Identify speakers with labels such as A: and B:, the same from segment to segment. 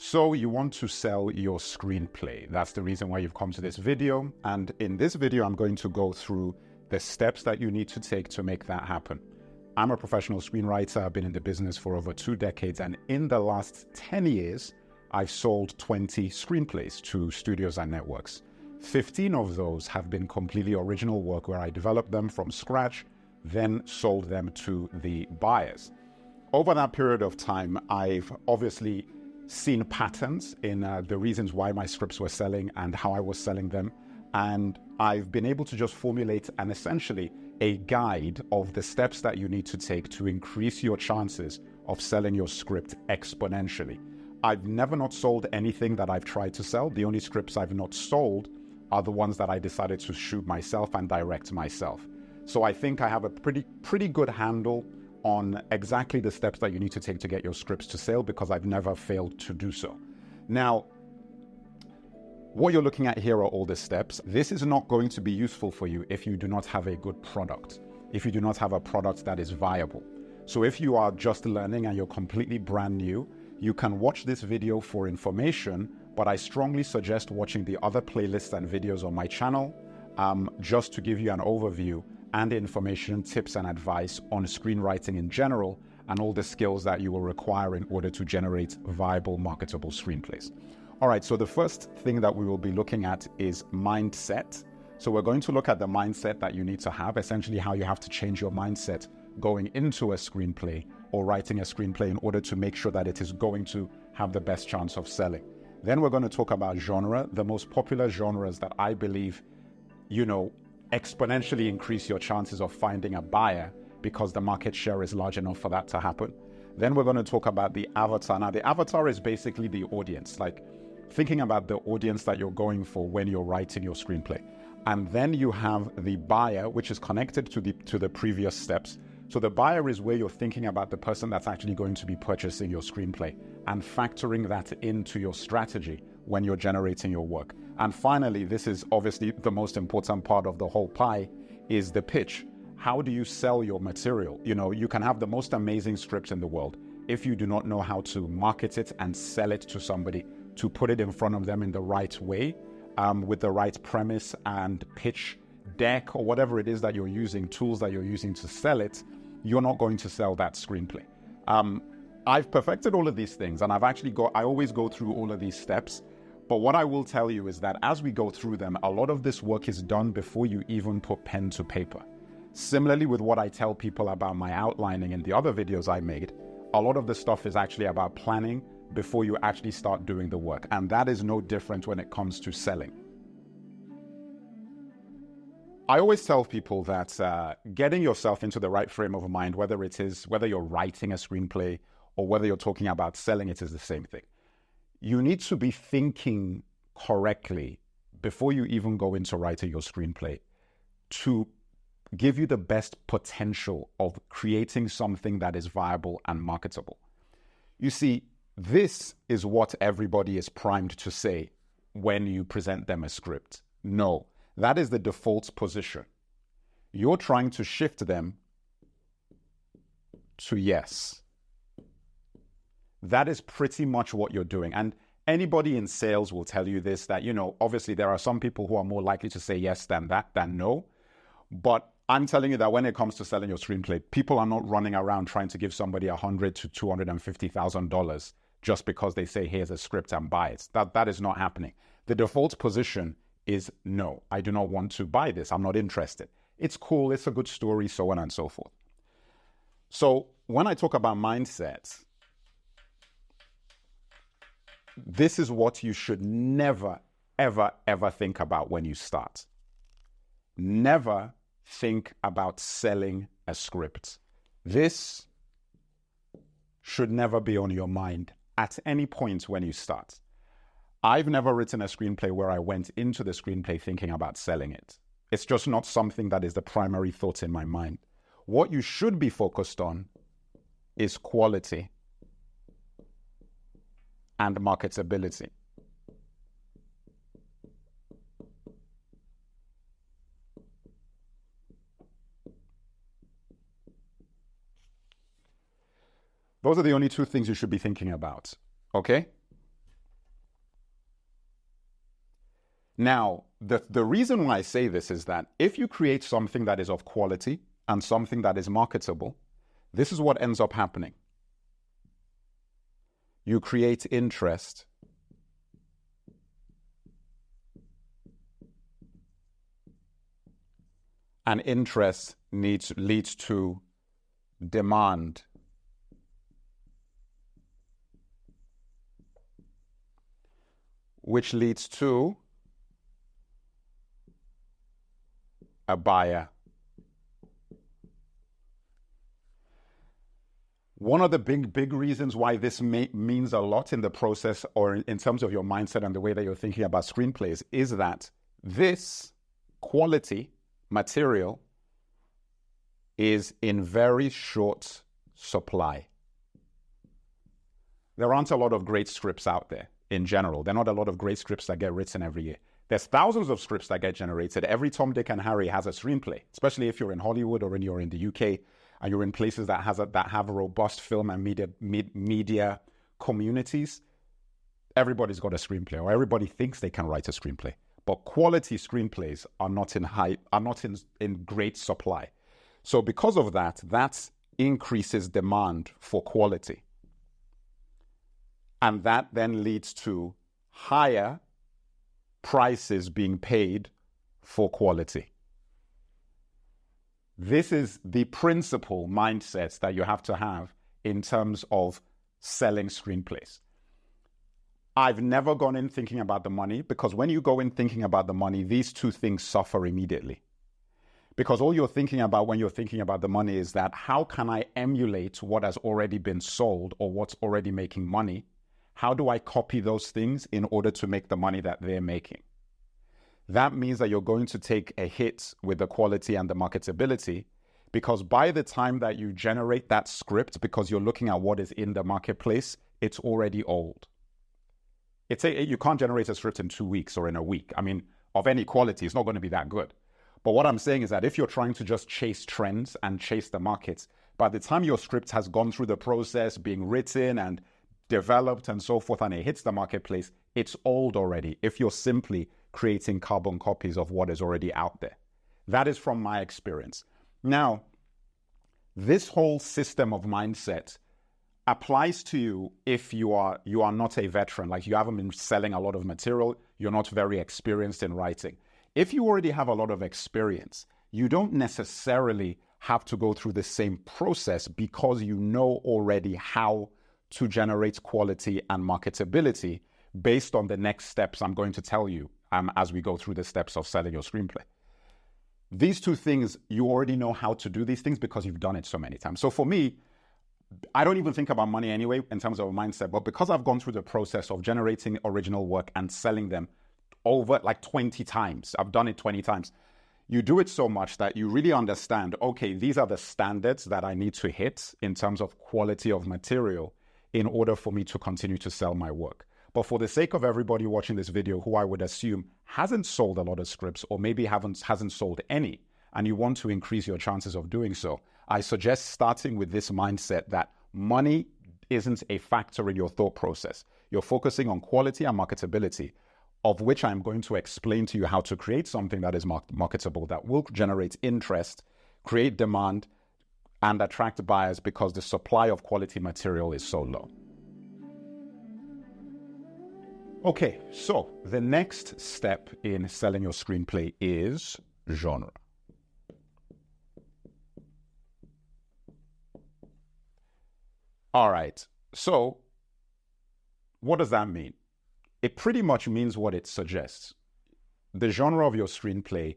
A: So you want to sell your screenplay. That's the reason why you've come to this video. And in this video, I'm going to go through the steps that you need to take to make that happen. I'm a professional screenwriter. I've been in the business for over 2 decades. And in the last 10 years, I've sold 20 screenplays to studios and networks. 15 of those have been completely original work where I developed them from scratch, then sold them to the buyers. Over that period of time, I've obviously seen patterns in the reasons why my scripts were selling and how I was selling them. And I've been able to just formulate an essentially a guide of the steps that you need to take to increase your chances of selling your script exponentially. I've never not sold anything that I've tried to sell. The only scripts I've not sold are the ones that I decided to shoot myself and direct myself. So I think I have a pretty good handle on exactly the steps that you need to take to get your scripts to sale, because I've never failed to do so. Now, what you're looking at here are all the steps. This is not going to be useful for you if you do not have a good product, if you do not have a product that is viable. So if you are just learning and you're completely brand new, you can watch this video for information, but I strongly suggest watching the other playlists and videos on my channel just to give you an overview and information, tips and advice on screenwriting in general and all the skills that you will require in order to generate viable, marketable screenplays. All right, so the first thing that we will be looking at is mindset. So we're going to look at the mindset that you need to have, essentially how you have to change your mindset going into a screenplay or writing a screenplay in order to make sure that it is going to have the best chance of selling. Then we're going to talk about genre, the most popular genres that I believe, exponentially increase your chances of finding a buyer because the market share is large enough for that to happen. Then we're going to talk about the avatar. Now, the avatar is basically the audience, like thinking about the audience that you're going for when you're writing your screenplay. And then you have the buyer, which is connected to the previous steps. So the buyer is where you're thinking about the person that's actually going to be purchasing your screenplay and factoring that into your strategy when you're generating your work. And finally, this is obviously the most important part of the whole pie, is the pitch. How do you sell your material? You can have the most amazing script in the world. If you do not know how to market it and sell it to somebody, to put it in front of them in the right way, with the right premise and pitch deck or whatever it is that you're using, tools that you're using to sell it, you're not going to sell that screenplay. I've perfected all of these things, and I always go through all of these steps. But what I will tell you is that as we go through them, a lot of this work is done before you even put pen to paper. Similarly with what I tell people about my outlining in the other videos I made, a lot of the stuff is actually about planning before you actually start doing the work. And that is no different when it comes to selling. I always tell people that getting yourself into the right frame of mind, whether you're writing a screenplay or whether you're talking about selling it, is the same thing. You need to be thinking correctly before you even go into writing your screenplay to give you the best potential of creating something that is viable and marketable. You see, this is what everybody is primed to say when you present them a script. No, that is the default position. You're trying to shift them to yes. That is pretty much what you're doing. And anybody in sales will tell you this, that, obviously there are some people who are more likely to say yes than no. But I'm telling you that when it comes to selling your screenplay, people are not running around trying to give somebody $100,000 to $250,000 just because they say, here's a script and buy it. That is not happening. The default position is no, I do not want to buy this. I'm not interested. It's cool. It's a good story, so on and so forth. So when I talk about mindset, this is what you should never, ever, ever think about when you start. Never think about selling a script. This should never be on your mind at any point when you start. I've never written a screenplay where I went into the screenplay thinking about selling it. It's just not something that is the primary thought in my mind. What you should be focused on is quality and marketability. Those are the only two things you should be thinking about, okay? Now, the reason why I say this is that if you create something that is of quality and something that is marketable, this is what ends up happening. You create interest. And interest leads to demand. Which leads to a buyer. One of the big reasons why this means a lot in the process or in terms of your mindset and the way that you're thinking about screenplays is that this quality material is in very short supply. There aren't a lot of great scripts out there in general. There are not a lot of great scripts that get written every year. There's thousands of scripts that get generated. Every Tom, Dick, and Harry has a screenplay, especially if you're in Hollywood or you're in the UK and you're in places that have a robust film and media communities. Everybody's got a screenplay, or everybody thinks they can write a screenplay. But quality screenplays are not in great supply. So because of that, that increases demand for quality. And that then leads to higher prices being paid for quality. This is the principal mindset that you have to have in terms of selling screenplays. I've never gone in thinking about the money, because when you go in thinking about the money, these two things suffer immediately. Because all you're thinking about when you're thinking about the money is that how can I emulate what has already been sold or what's already making money? How do I copy those things in order to make the money that they're making? That means that you're going to take a hit with the quality and the marketability, because by the time that you generate that script, because you're looking at what is in the marketplace, it's already old. You can't generate a script in 2 weeks or in a week. I mean, of any quality, it's not going to be that good. But what I'm saying is that if you're trying to just chase trends and chase the markets, by the time your script has gone through the process, being written and developed and so forth, and it hits the marketplace, it's old already if you're simply creating carbon copies of what is already out there. That is from my experience. Now, this whole system of mindset applies to you if you are not a veteran, like you haven't been selling a lot of material, you're not very experienced in writing. If you already have a lot of experience, you don't necessarily have to go through the same process, because you know already how to generate quality and marketability based on the next steps I'm going to tell you as we go through the steps of selling your screenplay. These two things, you already know how to do these things because you've done it so many times. So for me, I don't even think about money anyway in terms of a mindset, but because I've gone through the process of generating original work and selling them over like 20 times, I've done it 20 times. You do it so much that you really understand, okay, these are the standards that I need to hit in terms of quality of material in order for me to continue to sell my work. But for the sake of everybody watching this video who I would assume hasn't sold a lot of scripts, or maybe hasn't sold any, and you want to increase your chances of doing so, I suggest starting with this mindset that money isn't a factor in your thought process. You're focusing on quality and marketability, of which I'm going to explain to you how to create something that is marketable, that will generate interest, create demand, and attract buyers, because the supply of quality material is so low. Okay, so the next step in selling your screenplay is genre. All right, so what does that mean? It pretty much means what it suggests. The genre of your screenplay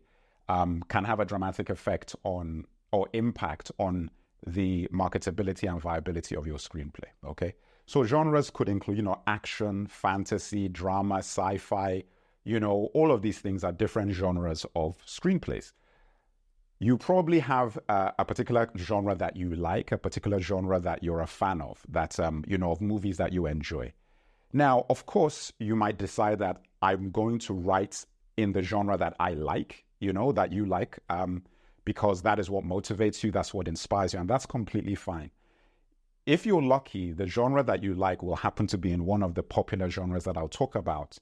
A: can have a dramatic effect on, or impact on, the marketability and viability of your screenplay, okay? So genres could include, action, fantasy, drama, sci-fi, all of these things are different genres of screenplays. You probably have a particular genre that you like, a particular genre that you're a fan of, that, of movies that you enjoy. Now, of course, you might decide that I'm going to write in the genre that I like, that you like, because that is what motivates you, that's what inspires you, and that's completely fine. If you're lucky, the genre that you like will happen to be in one of the popular genres that I'll talk about.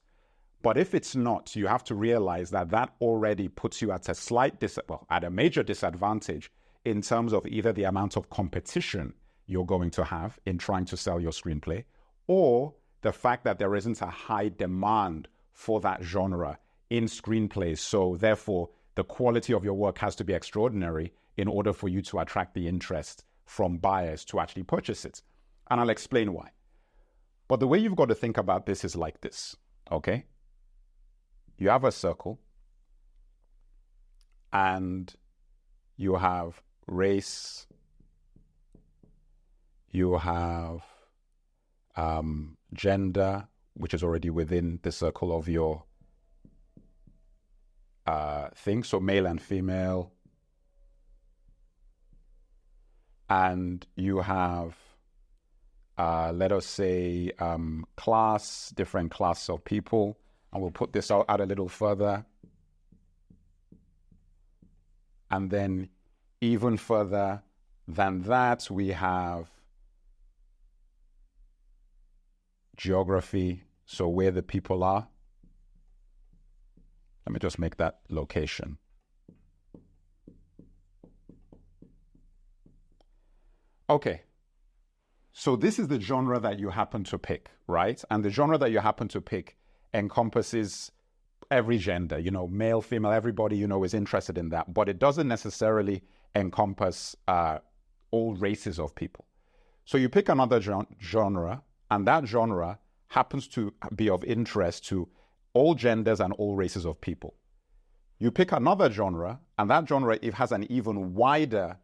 A: But if it's not, you have to realize that that already puts you at a at a major disadvantage in terms of either the amount of competition you're going to have in trying to sell your screenplay, or the fact that there isn't a high demand for that genre in screenplays. So therefore, the quality of your work has to be extraordinary in order for you to attract the interest from buyers to actually purchase it. And I'll explain why. But the way you've got to think about this is like this, okay? You have a circle, and you have race, you have gender, which is already within the circle of your thing, so male and female, and you have, let us say, class, different class of people. And we'll put this out a little further. And then even further than that, we have geography, so where the people are. Let me just make that location. Okay. So this is the genre that you happen to pick, right? And the genre that you happen to pick encompasses every gender, male, female, everybody, is interested in that. But it doesn't necessarily encompass all races of people. So you pick another genre, and that genre happens to be of interest to all genders and all races of people. You pick another genre, and that genre, it has an even wider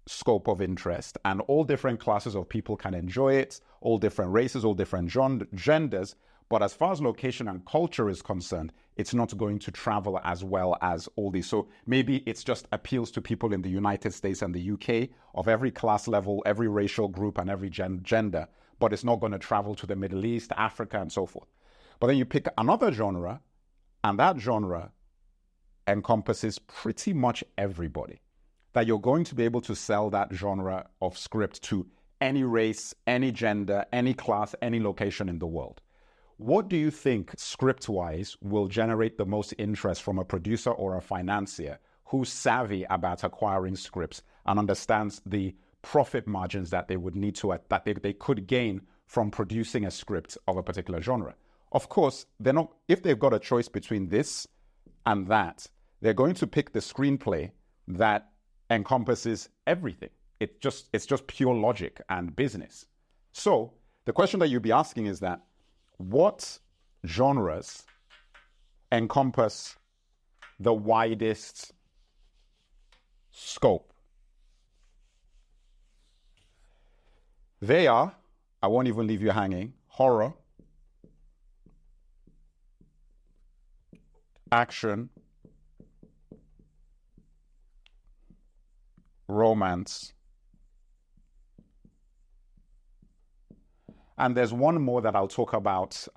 A: scope of interest, and all different classes of people can enjoy it, all different races, all different genders. But as far as location and culture is concerned, it's not going to travel as well as all these. So maybe it's just appeals to people in the United States and the UK of every class level, every racial group, and every gender, but it's not going to travel to the Middle East, Africa, and so forth. But then you pick another genre, and that genre encompasses pretty much everybody. That you're going to be able to sell that genre of script to any race, any gender, any class, any location in the world. What do you think, script-wise, will generate the most interest from a producer or a financier who's savvy about acquiring scripts and understands the profit margins that they would need to, that they could gain from producing a script of a particular genre? Of course, they're not, if they've got a choice between this and that, they're going to pick the screenplay that encompasses everything. It's just pure logic and business. So the question that you'll be asking is that, what genres encompass the widest scope? They are, I won't even leave you hanging, horror, action, romance, and there's one more that I'll talk about,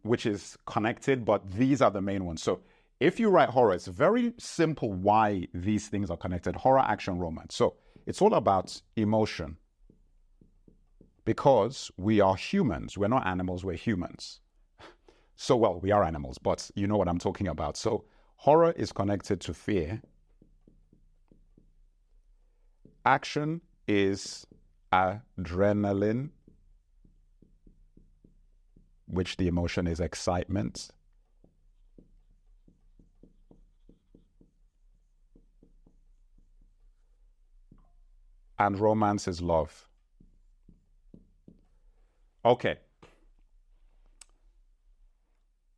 A: which is connected, but these are the main ones. So if you write horror, it's very simple why these things are connected: horror, action, romance. So it's all about emotion, because we are humans. We're not animals, we're humans. So, well, we are animals, but you know what I'm talking about. So horror is connected to fear. Action is adrenaline, which the emotion is excitement. And romance is love. Okay.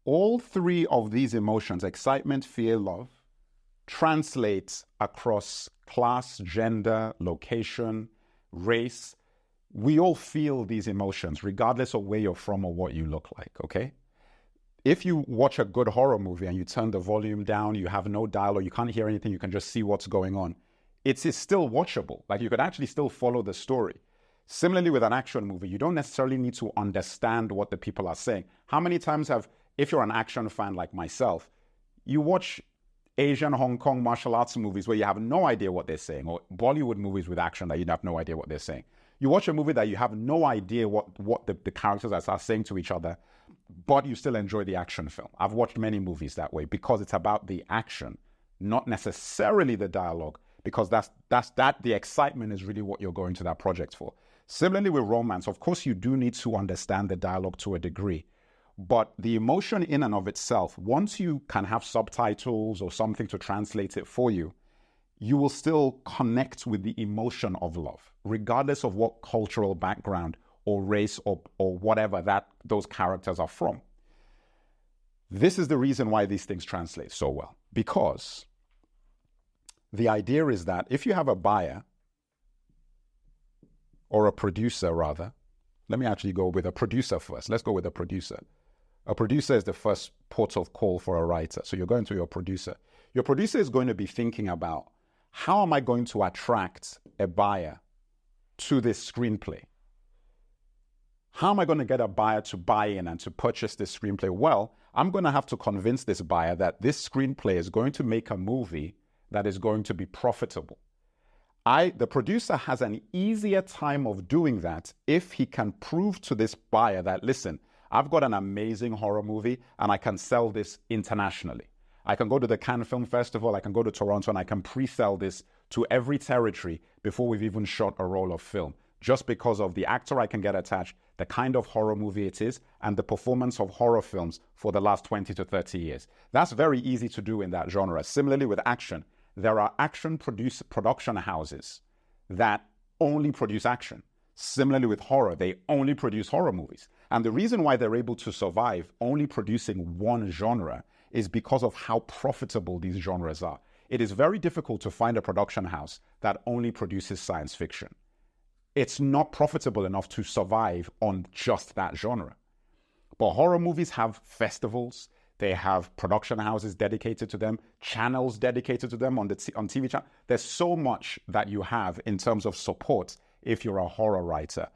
A: All three of these emotions, excitement, fear, love, translate across class, gender, location, race. We all feel these emotions, regardless of where you're from or what you look like, okay? If you watch a good horror movie and you turn the volume down, you have no dialogue, you can't hear anything, you can just see what's going on, it's still watchable. Like, you could actually still follow the story. Similarly with an action movie, you don't necessarily need to understand what the people are saying. How many times if you're an action fan like myself, you watch Asian, Hong Kong martial arts movies where you have no idea what they're saying, or Bollywood movies with action that you have no idea what they're saying. You watch a movie that you have no idea what the characters are saying to each other, but you still enjoy the action film. I've watched many movies that way because it's about the action, not necessarily the dialogue, because the excitement is really what you're going to that project for. Similarly with romance, of course, you do need to understand the dialogue to a degree, but the emotion in and of itself, once you can have subtitles or something to translate it for you, you will still connect with the emotion of love, regardless of what cultural background or race or whatever that those characters are from. This is the reason why these things translate so well, because the idea is that if you have a buyer, or a producer rather, let me actually go with a producer first. Let's go with a producer. A producer is the first port of call for a writer. So you're going to your producer. Your producer is going to be thinking about, how am I going to attract a buyer to this screenplay? How am I going to get a buyer to buy in and to purchase this screenplay? Well, I'm going to have to convince this buyer that this screenplay is going to make a movie that is going to be profitable. The producer has an easier time of doing that if he can prove to this buyer that, listen, I've got an amazing horror movie and I can sell this internationally. I can go to the Cannes Film Festival, I can go to Toronto, and I can pre-sell this to every territory before we've even shot a roll of film, just because of the actor I can get attached, the kind of horror movie it is, and the performance of horror films for the last 20 to 30 years. That's very easy to do in that genre. Similarly with action, there are action production houses that only produce action. Similarly with horror, they only produce horror movies. And the reason why they're able to survive only producing one genre is because of how profitable these genres are. It is very difficult to find a production house that only produces science fiction. It's not profitable enough to survive on just that genre. But horror movies have festivals. They have production houses dedicated to them, channels dedicated to them on TV channel. There's so much that you have in terms of support if you're a horror writer,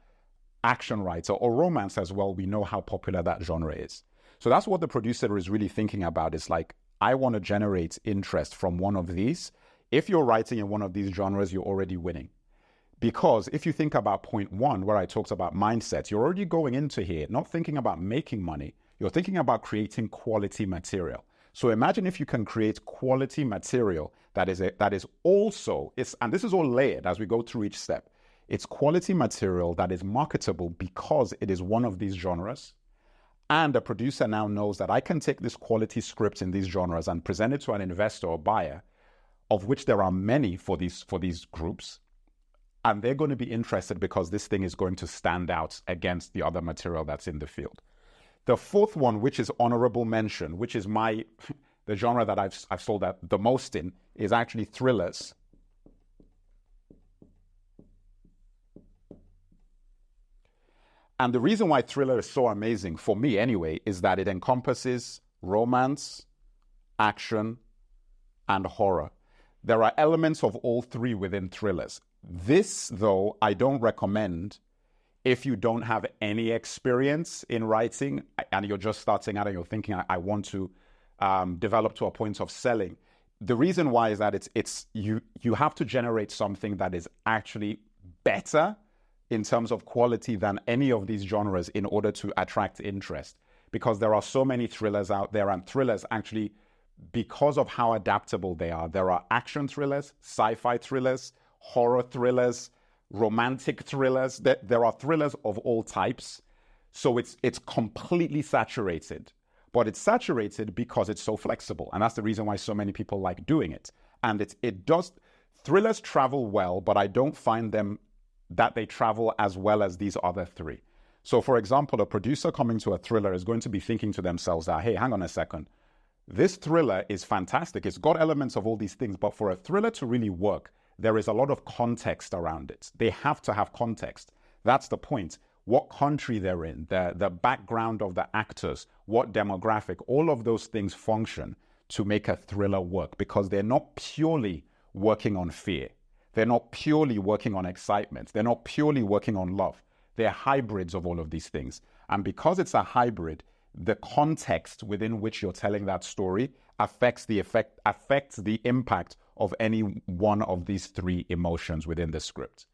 A: action writer, or romance as well. We know how popular that genre is. So that's what the producer is really thinking about. It's like, I want to generate interest from one of these. If you're writing in one of these genres, you're already winning. Because if you think about point one, where I talked about mindset, you're already going into here, not thinking about making money. You're thinking about creating quality material. So imagine if you can create quality material that is also, and this is all layered as we go through each step. It's quality material that is marketable because it is one of these genres. And the producer now knows that I can take this quality script in these genres and present it to an investor or buyer, of which there are many for these groups. And they're going to be interested because this thing is going to stand out against the other material that's in the field. The fourth one, which is honorable mention, which is the genre that I've sold that the most in, is actually thrillers. And the reason why thriller is so amazing, for me anyway, is that it encompasses romance, action, and horror. There are elements of all three within thrillers. This, though, I don't recommend if you don't have any experience in writing and you're just starting out and you're thinking, I want to develop to a point of selling. The reason why is that you have to generate something that is actually better in terms of quality than any of these genres in order to attract interest. Because there are so many thrillers out there, and thrillers actually, because of how adaptable they are, there are action thrillers, sci-fi thrillers, horror thrillers, romantic thrillers. There are thrillers of all types. So it's completely saturated. But it's saturated because it's so flexible. And that's the reason why so many people like doing it. And thrillers travel well, but I don't find them that they travel as well as these other three. So for example, a producer coming to a thriller is going to be thinking to themselves that, hey, hang on a second. This thriller is fantastic. It's got elements of all these things, but for a thriller to really work, there is a lot of context around it. They have to have context. That's the point. What country they're in, the background of the actors, what demographic, all of those things function to make a thriller work because they're not purely working on fear. They're not purely working on excitement. They're not purely working on love. They're hybrids of all of these things. And because it's a hybrid, the context within which you're telling that story affects the impact of any one of these three emotions within the script.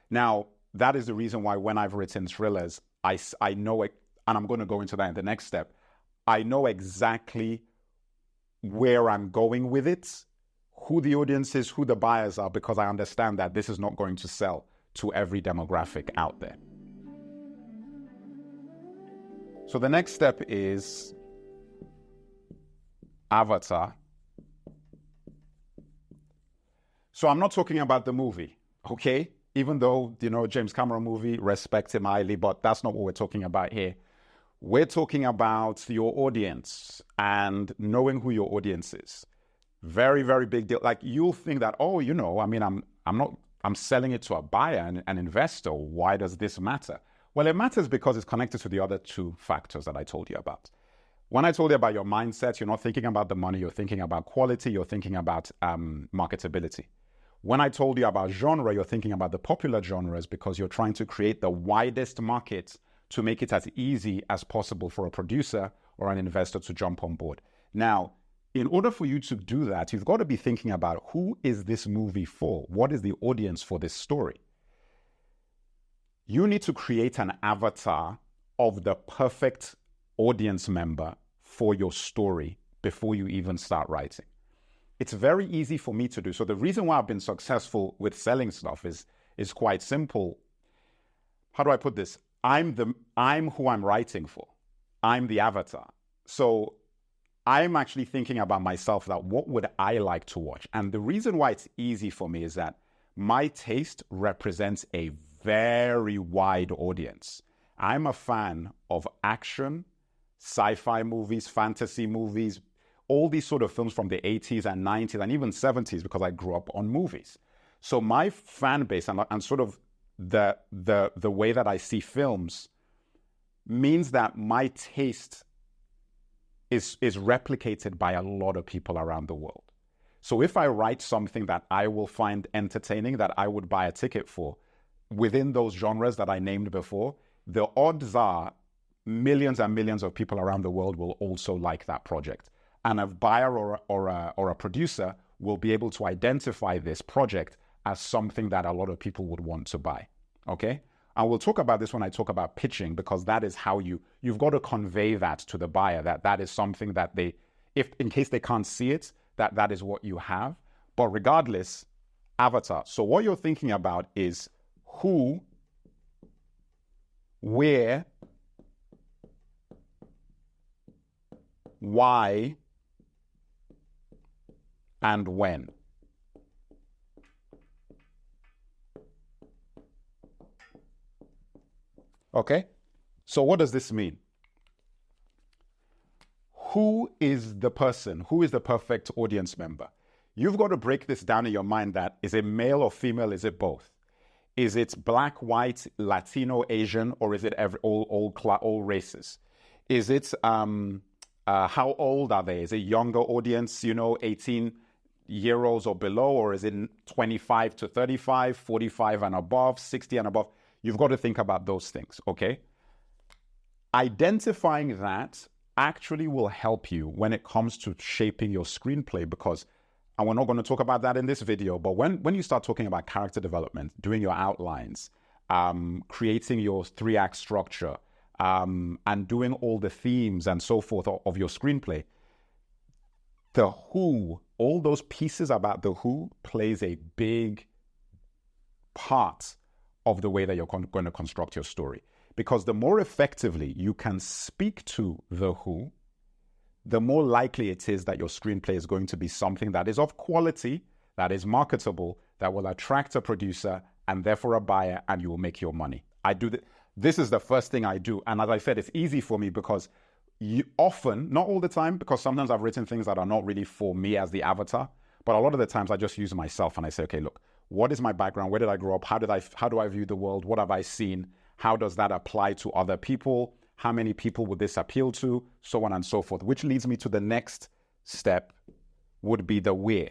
A: Now, that is the reason why when I've written thrillers, I know it, and I'm going to go into that in the next step. I know exactly where I'm going with it, who the audience is, who the buyers are, because I understand that this is not going to sell to every demographic out there. So the next step is avatar. So I'm not talking about the movie, okay? Even though, James Cameron movie, respect him highly, but that's not what we're talking about here. We're talking about your audience and knowing who your audience is. Very, very big deal. Like, you'll think that, I'm selling it to a buyer, an investor. Why does this matter? Well, it matters because it's connected to the other two factors that I told you about. When I told you about your mindset, you're not thinking about the money, you're thinking about quality, you're thinking about marketability. When I told you about genre, you're thinking about the popular genres because you're trying to create the widest market to make it as easy as possible for a producer or an investor to jump on board. Now, in order for you to do that, you've got to be thinking about, who is this movie for? What is the audience for this story? You need to create an avatar of the perfect audience member for your story before you even start writing. It's very easy for me to do. So the reason why I've been successful with selling stuff is quite simple. How do I put this? I'm who I'm writing for. I'm the avatar. So I'm actually thinking about myself, that what would I like to watch? And the reason why it's easy for me is that my taste represents a very wide audience. I'm a fan of action, sci-fi movies, fantasy movies, all these sort of films from the 80s and 90s and even 70s, because I grew up on movies. So my fan base and sort of the way that I see films means that my taste is replicated by a lot of people around the world. So if I write something that I will find entertaining, that I would buy a ticket for, within those genres that I named before, the odds are millions and millions of people around the world will also like that project. And a buyer or a producer will be able to identify this project as something that a lot of people would want to buy, okay? And we'll talk about this when I talk about pitching, because that is how you've got to convey that to the buyer, that is something that in case they can't see it, that is what you have. But regardless, avatar. So what you're thinking about is who, where, why, and when. Okay? So what does this mean? Who is the person? Who is the perfect audience member? You've got to break this down in your mind. That is it male or female? Is it both? Is it black, white, Latino, Asian, or is it all races? Is it how old are they? Is it younger audience, 18-year-olds or below, or is it 25 to 35, 45 and above, 60 and above? You've got to think about those things, okay? Identifying that actually will help you when it comes to shaping your screenplay, because, and we're not going to talk about that in this video, but when you start talking about character development, doing your outlines, creating your 3-act structure, and doing all the themes and so forth of your screenplay, the who, all those pieces about the who plays a big part of the way that you're going to construct your story. Because the more effectively you can speak to the who, the more likely it is that your screenplay is going to be something that is of quality, that is marketable, that will attract a producer and therefore a buyer, and you will make your money. This is the first thing I do. And as I said, it's easy for me because you often, not all the time, because sometimes I've written things that are not really for me as the avatar, but a lot of the times I just use myself and I say, okay, look, what is my background? Where did I grow up? How do I view the world? What have I seen? How does that apply to other people? How many people would this appeal to? So on and so forth, which leads me to the next step, would be the where.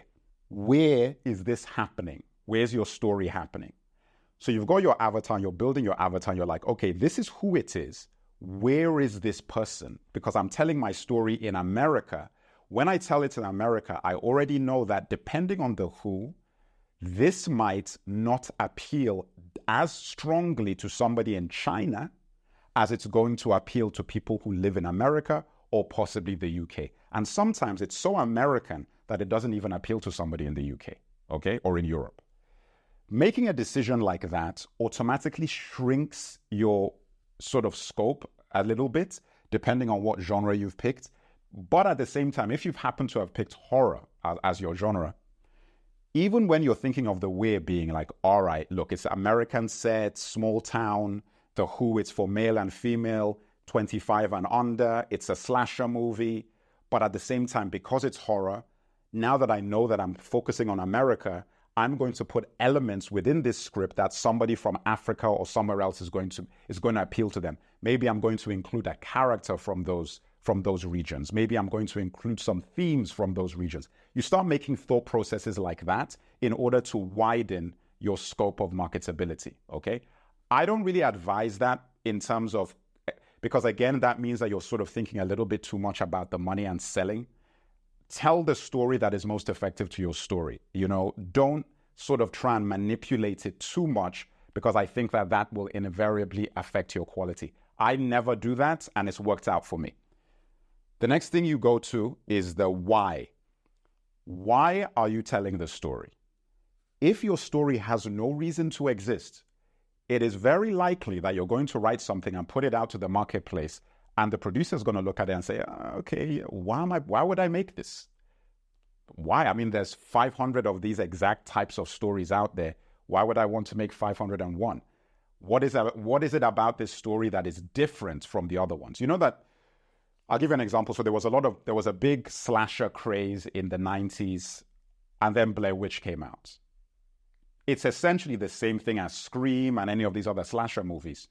A: Where is this happening? Where's your story happening? So you've got your avatar, you're building your avatar, and you're like, okay, this is who it is. Where is this person? Because I'm telling my story in America. When I tell it in America, I already know that depending on the who, this might not appeal as strongly to somebody in China as it's going to appeal to people who live in America or possibly the UK. And sometimes it's so American that it doesn't even appeal to somebody in the UK, okay, or in Europe. Making a decision like that automatically shrinks your sort of scope a little bit, depending on what genre you've picked. But at the same time, if you've happened to have picked horror as your genre, even when you're thinking of the we're being like, all right, look, it's American set, small town, the who, it's for male and female, 25 and under, it's a slasher movie. But at the same time, because it's horror, now that I know that I'm focusing on America, I'm going to put elements within this script that somebody from Africa or somewhere else is going to appeal to them. Maybe I'm going to include a character from those regions. Maybe I'm going to include some themes from those regions. You start making thought processes like that in order to widen your scope of marketability, okay? I don't really advise that in terms of, because again, that means that you're sort of thinking a little bit too much about the money and selling. Tell the story that is most effective to your story. You know, don't sort of try and manipulate it too much, because I think that that will invariably affect your quality. I never do that, and it's worked out for me. The next thing you go to is the why. Why are you telling the story? If your story has no reason to exist, it is very likely that you're going to write something and put it out to the marketplace, and the producer is going to look at it and say, okay, why would I make this? Why? I mean, there's 500 of these exact types of stories out there. Why would I want to make 501? What is it about this story that is different from the other ones? You know that, I'll give you an example. So there was a big slasher craze in the 90s, and then Blair Witch came out. It's essentially the same thing as Scream and any of these other slasher movies.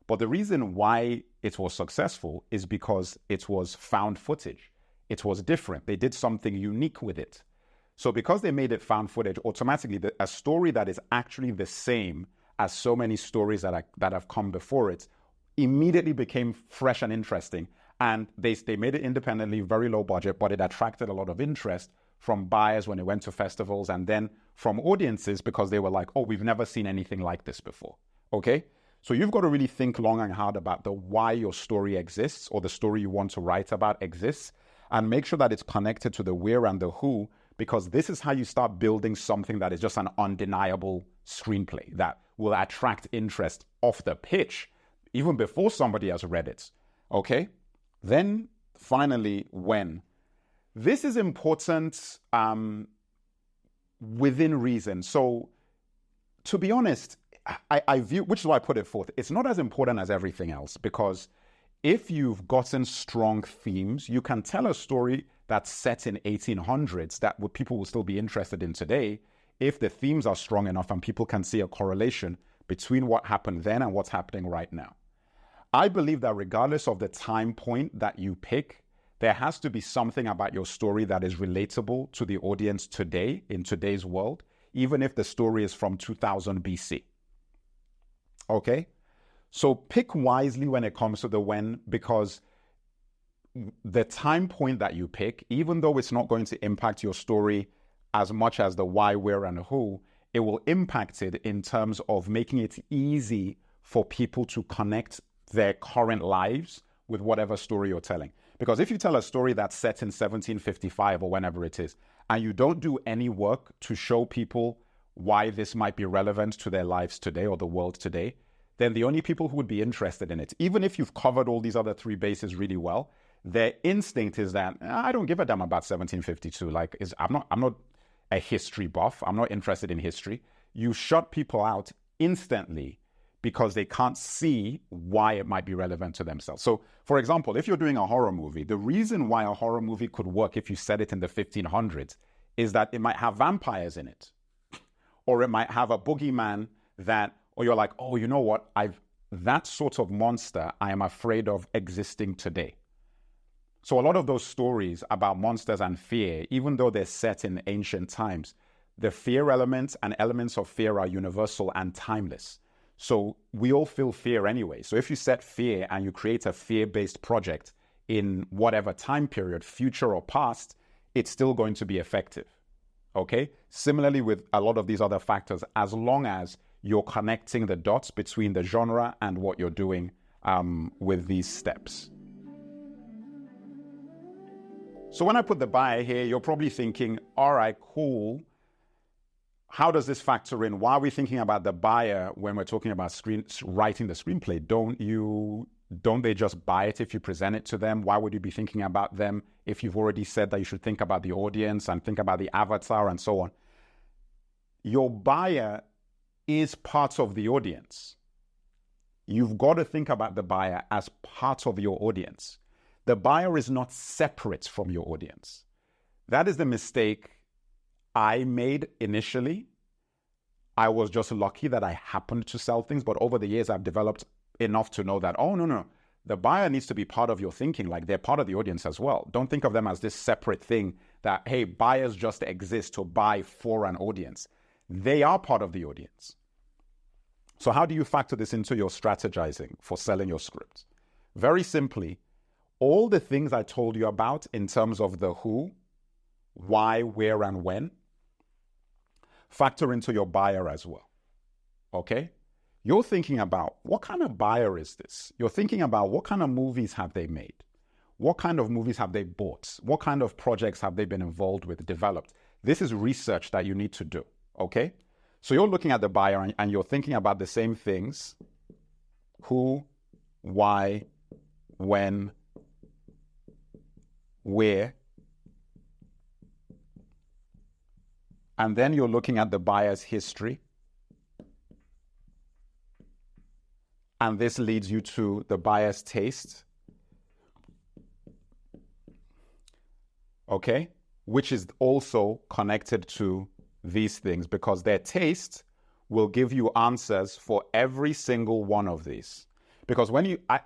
A: But the reason why it was successful is because it was found footage. It was different. They did something unique with it. So because they made it found footage, automatically a story that is actually the same as so many stories that have come before it immediately became fresh and interesting. And they made it independently, very low budget, but it attracted a lot of interest from buyers when it went to festivals, and then from audiences because they were like, oh, we've never seen anything like this before, okay? So you've got to really think long and hard about the why your story exists, or the story you want to write about exists, and make sure that it's connected to the where and the who, because this is how you start building something that is just an undeniable screenplay that will attract interest off the pitch, even before somebody has read it, okay? Then finally, when. This is important within reason. So to be honest, I view, which is why I put it forth, it's not as important as everything else, because if you've gotten strong themes, you can tell a story that's set in 1800s that people will still be interested in today if the themes are strong enough and people can see a correlation between what happened then and what's happening right now. I believe that regardless of the time point that you pick, there has to be something about your story that is relatable to the audience today, in today's world, even if the story is from 2000 BC. Okay? So pick wisely when it comes to the when, because the time point that you pick, even though it's not going to impact your story as much as the why, where, and who, it will impact it in terms of making it easy for people to connect their current lives with whatever story you're telling. Because if you tell a story that's set in 1755 or whenever it is, and you don't do any work to show people why this might be relevant to their lives today or the world today, then the only people who would be interested in it, even if you've covered all these other three bases really well, their instinct is that, I don't give a damn about 1752. Like, I'm not a history buff. I'm not interested in history. You shut people out instantly because they can't see why it might be relevant to themselves. So, for example, if you're doing a horror movie, the reason why a horror movie could work if you set it in the 1500s is that it might have vampires in it, or it might have a boogeyman that, or you're like, oh, you know what? That sort of monster I am afraid of existing today. So a lot of those stories about monsters and fear, even though they're set in ancient times, the fear elements and elements of fear are universal and timeless. So we all feel fear anyway. So if you set fear and you create a fear-based project in whatever time period, future or past, it's still going to be effective. Okay? Similarly with a lot of these other factors, as long as you're connecting the dots between the genre and what you're doing with these steps. So when I put the buyer here, you're probably thinking, all right, cool. How does this factor in? Why are we thinking about the buyer when we're talking about writing the screenplay? Don't they just buy it if you present it to them? Why would you be thinking about them if you've already said that you should think about the audience and think about the avatar and so on? Your buyer is part of the audience. You've got to think about the buyer as part of your audience. The buyer is not separate from your audience. That is the mistake I made initially. I was just lucky that I happened to sell things, but over the years I've developed enough to know that, oh, no, the buyer needs to be part of your thinking, like they're part of the audience as well. Don't think of them as this separate thing that, hey, buyers just exist to buy for an audience. They are part of the audience. So how do you factor this into your strategizing for selling your script? Very simply, all the things I told you about in terms of the who, why, where, and when, factor into your buyer as well, okay? You're thinking about, what kind of buyer is this? You're thinking about, what kind of movies have they made? What kind of movies have they bought? What kind of projects have they been involved with, developed? This is research that you need to do, okay? So you're looking at the buyer and you're thinking about the same things: who, why, when, where. And then you're looking at the buyer's history. And this leads you to the buyer's taste. Okay? Which is also connected to these things, because their taste will give you answers for every single one of these. Because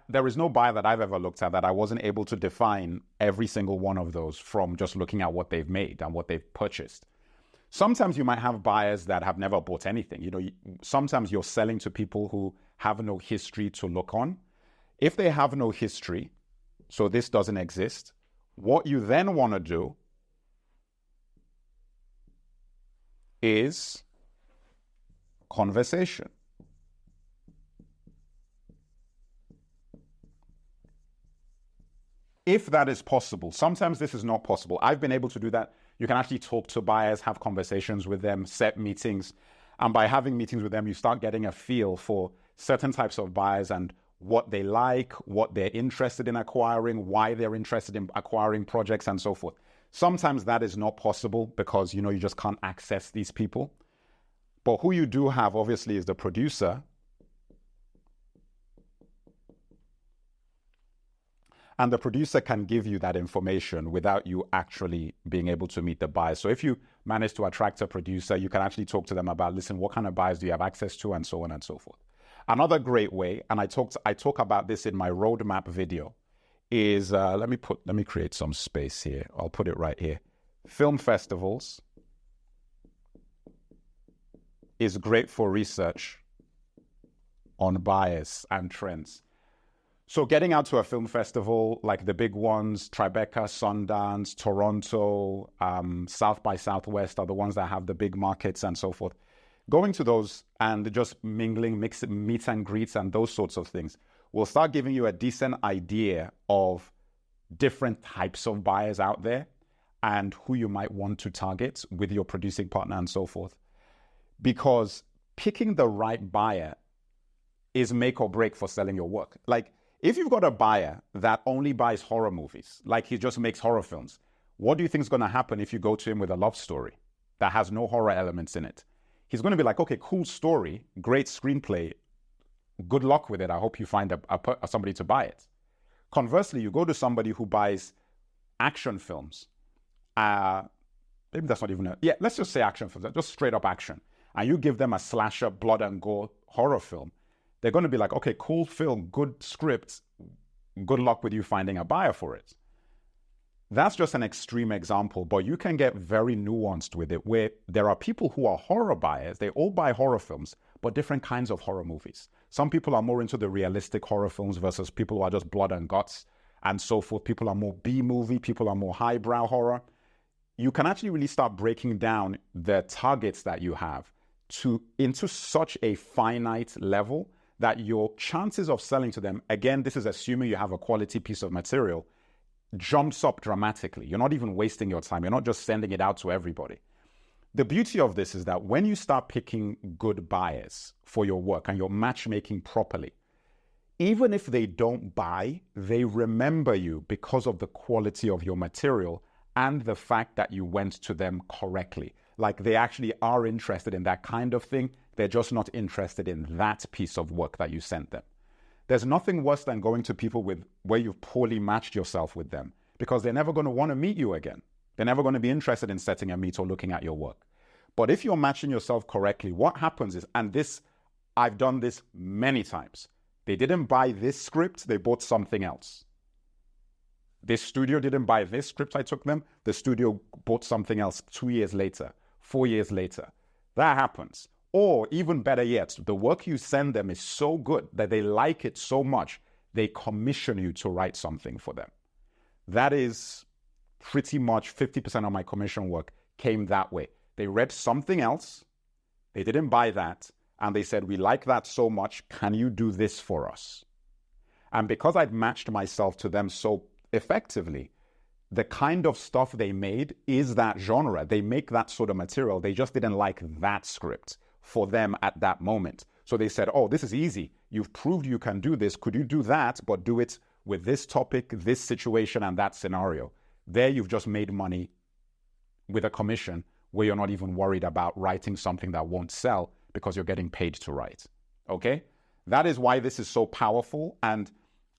A: there is no buyer that I've ever looked at that I wasn't able to define every single one of those from just looking at what they've made and what they've purchased. Sometimes you might have buyers that have never bought anything. Sometimes you're selling to people who have no history to look on. If they have no history, so this doesn't exist, what you then want to do is conversation. If that is possible. Sometimes this is not possible. I've been able to do that. You can actually talk to buyers, have conversations with them, set meetings. And by having meetings with them, you start getting a feel for certain types of buyers and what they like, what they're interested in acquiring, why they're interested in acquiring projects, and so forth. Sometimes that is not possible because, you just can't access these people. But who you do have, obviously, is the producer. And the producer can give you that information without you actually being able to meet the buyer. So if you manage to attract a producer, you can actually talk to them about, listen, what kind of buyers do you have access to, and so on and so forth. Another great way, and I talk about this in my roadmap video, is, let me create some space here. I'll put it right here. Film festivals is great for research on buyers and trends. So getting out to a film festival, like the big ones, Tribeca, Sundance, Toronto, South by Southwest are the ones that have the big markets and so forth. Going to those and just mingling, meets and greets and those sorts of things will start giving you a decent idea of different types of buyers out there and who you might want to target with your producing partner and so forth. Because picking the right buyer is make or break for selling your work. Like, if you've got a buyer that only buys horror movies, like he just makes horror films, what do you think is going to happen if you go to him with a love story that has no horror elements in it? He's going to be like, okay, cool story, great screenplay, good luck with it. I hope you find somebody to buy it. Conversely, you go to somebody who buys action films. Maybe that's not even let's just say action films, just straight up action. And you give them a slasher, blood and gore horror film. They're going to be like, okay, cool film, good script, good luck with you finding a buyer for it. That's just an extreme example, but you can get very nuanced with it, where there are people who are horror buyers. They all buy horror films, but different kinds of horror movies. Some people are more into the realistic horror films versus people who are just blood and guts and so forth. People are more B-movie, people are more highbrow horror. You can actually really start breaking down the targets that you have into such a finite level that your chances of selling to them, again, this is assuming you have a quality piece of material, jumps up dramatically. You're not even wasting your time. You're not just sending it out to everybody. The beauty of this is that when you start picking good buyers for your work and you're matchmaking properly, even if they don't buy, they remember you because of the quality of your material and the fact that you went to them correctly. Like they actually are interested in that kind of thing. They're just not interested in that piece of work that you sent them. There's nothing worse than going to people where you've poorly matched yourself with them, because they're never going to want to meet you again. They're never going to be interested in setting a meet or looking at your work. But if you're matching yourself correctly, what happens is, and this, I've done this many times. They didn't buy this script, they bought something else. This studio didn't buy this script I took them, the studio bought something else 2 years later, 4 years later. That happens. Or even better yet, the work you send them is so good that they like it so much, they commission you to write something for them. That is pretty much 50% of my commission work came that way. They read something else, they didn't buy that, and they said, we like that so much, can you do this for us? And because I'd matched myself to them so effectively, the kind of stuff they made is that genre. They make that sort of material. They just didn't like that script for them at that moment. So they said, oh, this is easy. You've proved you can do this. Could you do that, but do it with this topic, this situation, and that scenario? There you've just made money with a commission where you're not even worried about writing something that won't sell because you're getting paid to write. Okay? That is why this is so powerful. And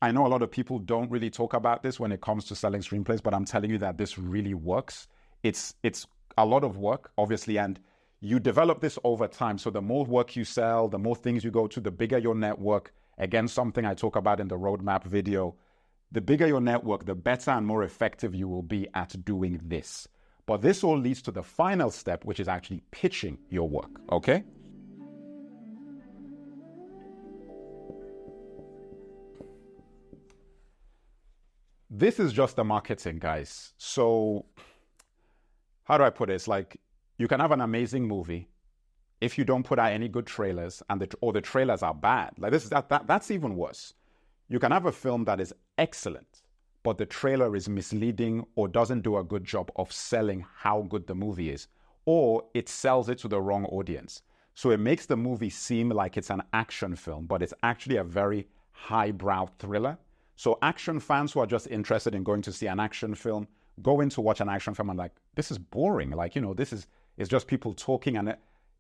A: I know a lot of people don't really talk about this when it comes to selling screenplays, but I'm telling you that this really works. It's a lot of work, obviously, and you develop this over time. So the more work you sell, the more things you go to, the bigger your network. Again, something I talk about in the roadmap video. The bigger your network, the better and more effective you will be at doing this. But this all leads to the final step, which is actually pitching your work, okay? This is just the marketing, guys. So how do I put this? Like, you can have an amazing movie if you don't put out any good trailers, or the trailers are bad. Like that's even worse. You can have a film that is excellent, but the trailer is misleading or doesn't do a good job of selling how good the movie is, or it sells it to the wrong audience. So it makes the movie seem like it's an action film, but it's actually a very highbrow thriller. So action fans who are just interested in going to see an action film, go in to watch an action film and like, this is boring. Like, this is just people talking, and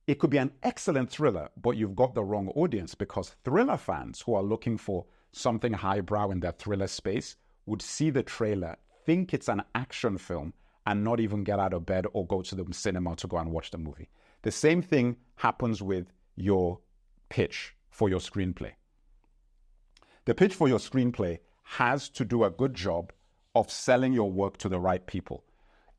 A: it could be an excellent thriller, but you've got the wrong audience, because thriller fans who are looking for something highbrow in their thriller space would see the trailer, think it's an action film, and not even get out of bed or go to the cinema to go and watch the movie. The same thing happens with your pitch for your screenplay. The pitch for your screenplay has to do a good job of selling your work to the right people.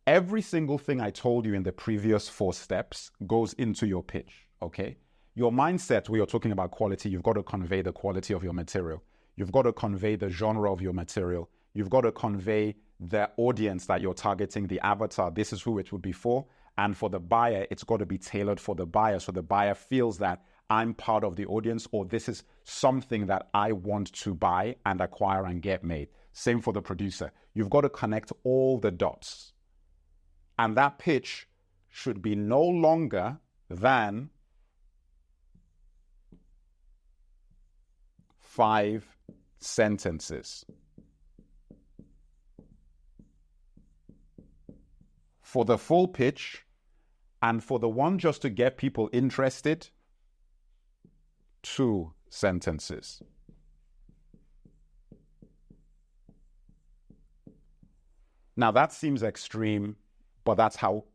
A: Every single thing I told you in the previous 4 steps goes into your pitch, okay? Your mindset, where you're talking about quality, you've got to convey the quality of your material. You've got to convey the genre of your material. You've got to convey the audience that you're targeting, the avatar. This is who it would be for. And for the buyer, it's got to be tailored for the buyer, so the buyer feels that I'm part of the audience, or this is something that I want to buy and acquire and get made. Same for the producer. You've got to connect all the dots. And that pitch should be no longer than 5 sentences. For the full pitch, and for the one just to get people interested, 2 sentences. Now that seems extreme, but that's how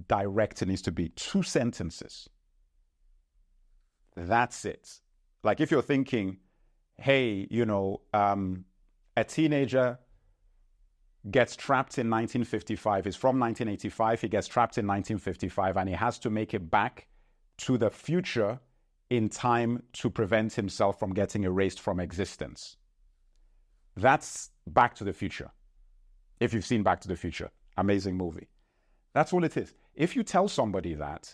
A: direct it needs to be. 2 sentences. That's it. Like if you're thinking, hey, a teenager gets trapped in 1955. He's from 1985. He gets trapped in 1955, and he has to make it back to the future in time to prevent himself from getting erased from existence. That's Back to the Future. If you've seen Back to the Future, amazing movie. That's all it is. If you tell somebody that,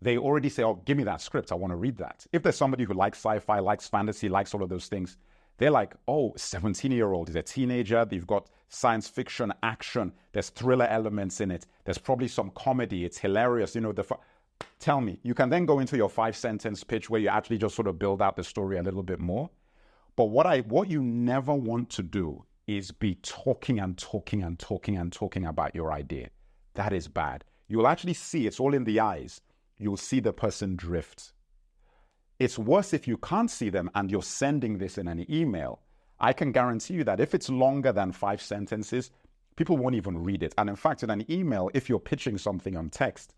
A: they already say, oh, give me that script. I want to read that. If there's somebody who likes sci-fi, likes fantasy, likes all of those things, They're like, oh, 17-year-old is a teenager. You've got science fiction, action. There's thriller elements in it. There's probably some comedy. It's hilarious. Tell me, you can then go into your 5-sentence pitch where you actually just sort of build out the story a little bit more. But what you never want to do is be talking and talking and talking and talking about your idea. That is bad. You'll actually see, it's all in the eyes. You'll see the person drift. It's worse if you can't see them and you're sending this in an email. I can guarantee you that if it's longer than 5 sentences, people won't even read it. And in fact, in an email, if you're pitching something on text,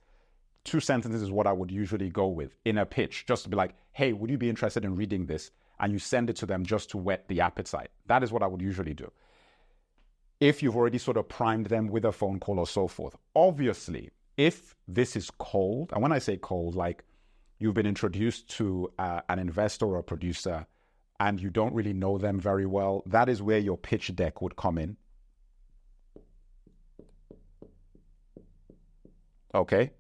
A: 2 sentences is what I would usually go with in a pitch, just to be like, hey, would you be interested in reading this? And you send it to them just to whet the appetite. That is what I would usually do. If you've already sort of primed them with a phone call or so forth. Obviously, if this is cold, and when I say cold, like you've been introduced to an investor or a producer and you don't really know them very well, that is where your pitch deck would come in. Okay?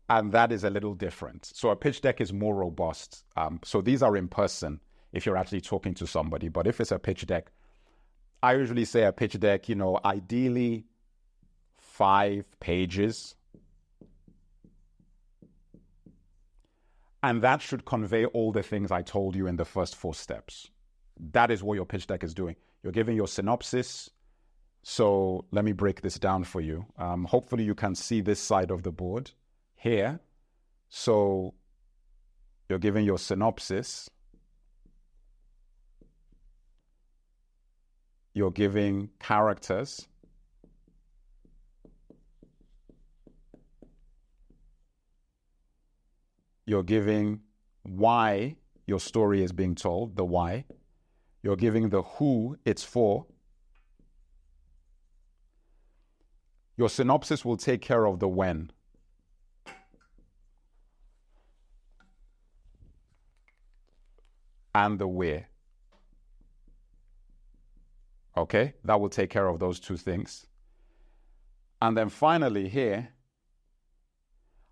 A: And that is a little different. So a pitch deck is more robust. So these are in person if you're actually talking to somebody. But if it's a pitch deck, I usually say a pitch deck, ideally 5 pages. And that should convey all the things I told you in the first 4 steps. That is what your pitch deck is doing. You're giving your synopsis. So let me break this down for you. Hopefully you can see this side of the board here. So you're giving your synopsis. You're giving characters. You're giving why your story is being told, the why. You're giving the who it's for. Your synopsis will take care of the when. And the where. Okay, that will take care of those 2 things. And then finally here,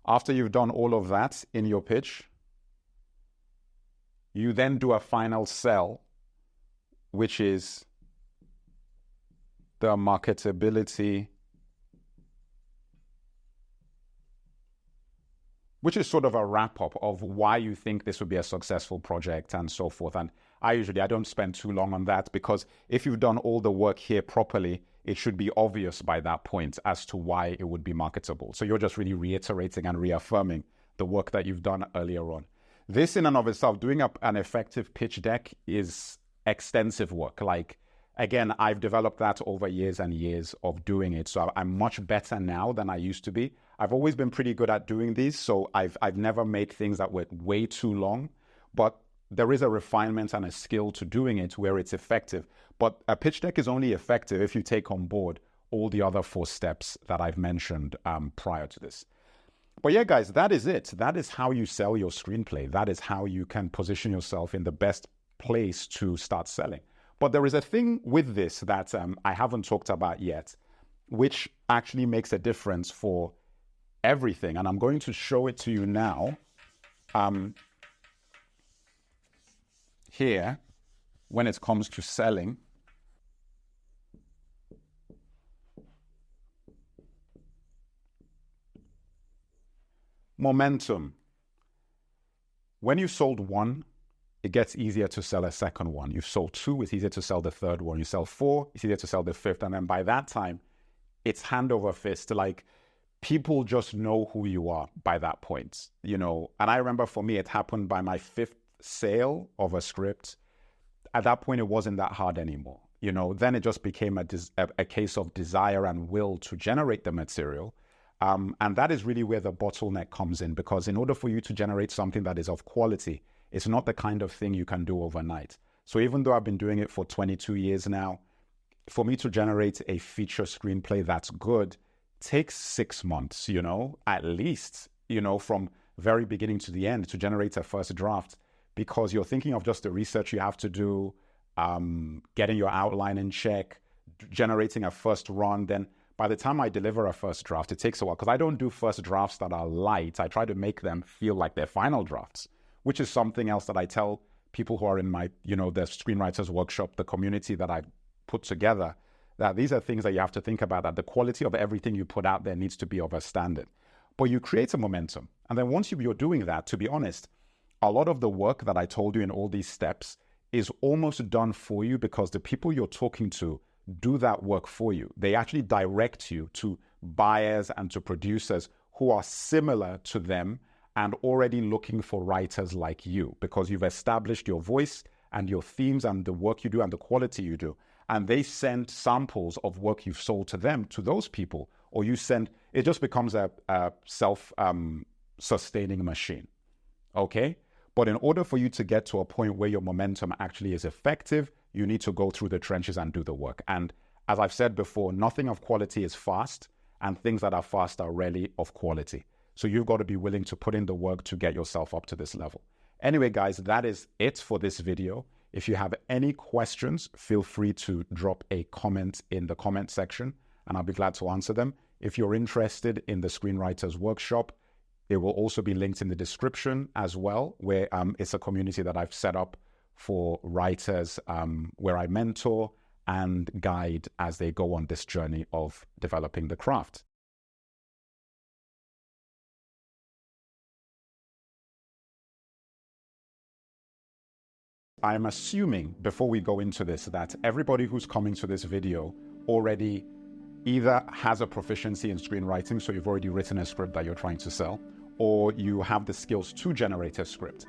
A: after you've done all of that in your pitch, you then do a final sell, which is the marketability, which is sort of a wrap-up of why you think this would be a successful project and so forth. And I don't spend too long on that, because if you've done all the work here properly, it should be obvious by that point as to why it would be marketable. So you're just really reiterating and reaffirming the work that you've done earlier on. This in and of itself, doing an effective pitch deck is extensive work. Like, again, I've developed that over years and years of doing it. So I'm much better now than I used to be. I've always been pretty good at doing these. So I've never made things that were way too long, but there is a refinement and a skill to doing it where it's effective. But a pitch deck is only effective if you take on board all the other 4 steps that I've mentioned prior to this. But yeah, guys, that is it. That is how you sell your screenplay. That is how you can position yourself in the best place to start selling. But there is a thing with this that I haven't talked about yet, which actually makes a difference for everything. And I'm going to show it to you now. Here, when it comes to selling, momentum. When you sold 1, it gets easier to sell a second one. You've sold 2, it's easier to sell the third one. You sell 4, it's easier to sell the 5th. And then by that time, it's hand over fist. Like, people just know who you are by that point, And I remember for me, it happened by my 5th sale of a script. At that point, it wasn't that hard anymore. Then it just became a case of desire and will to generate the material. And that is really where the bottleneck comes in, because in order for you to generate something that is of quality, it's not the kind of thing you can do overnight. So even though I've been doing it for 22 years now, for me to generate a feature screenplay that's good takes 6 months, at least, from very beginning to the end to generate a first draft, because you're thinking of just the research you have to do, getting your outline in check, generating a first run. Then by the time I deliver a first draft, it takes a while, because I don't do first drafts that are light. I try to make them feel like they're final drafts, which is something else that I tell people who are in my, the Screenwriters Workshop, the community that I put together, that these are things that you have to think about, that the quality of everything you put out there needs to be of a standard. But you create a momentum. And then once you're doing that, to be honest, a lot of the work that I told you in all these steps is almost done for you, because the people you're talking to do that work for you. They actually direct you to buyers and to producers who are similar to them and already looking for writers like you, because you've established your voice and your themes and the work you do and the quality you do. And they send samples of work you've sold to them, to those people, or it just becomes a self-sustaining machine. Okay? But in order for you to get to a point where your momentum actually is effective, you need to go through the trenches and do the work. And as I've said before, nothing of quality is fast, and things that are fast are rarely of quality. So you've got to be willing to put in the work to get yourself up to this level. Anyway, guys, that is it for this video. If you have any questions, feel free to drop a comment in the comment section, and I'll be glad to answer them. If you're interested in the Screenwriters Workshop, it will also be linked in the description as well, where it's a community that I've set up for writers, where I mentor and guide as they go on this journey of developing the craft. I'm assuming, before we go into this, that everybody who's coming to this video already either has a proficiency in screenwriting, so you've already written a script that you're trying to sell, or you have the skills to generate a script.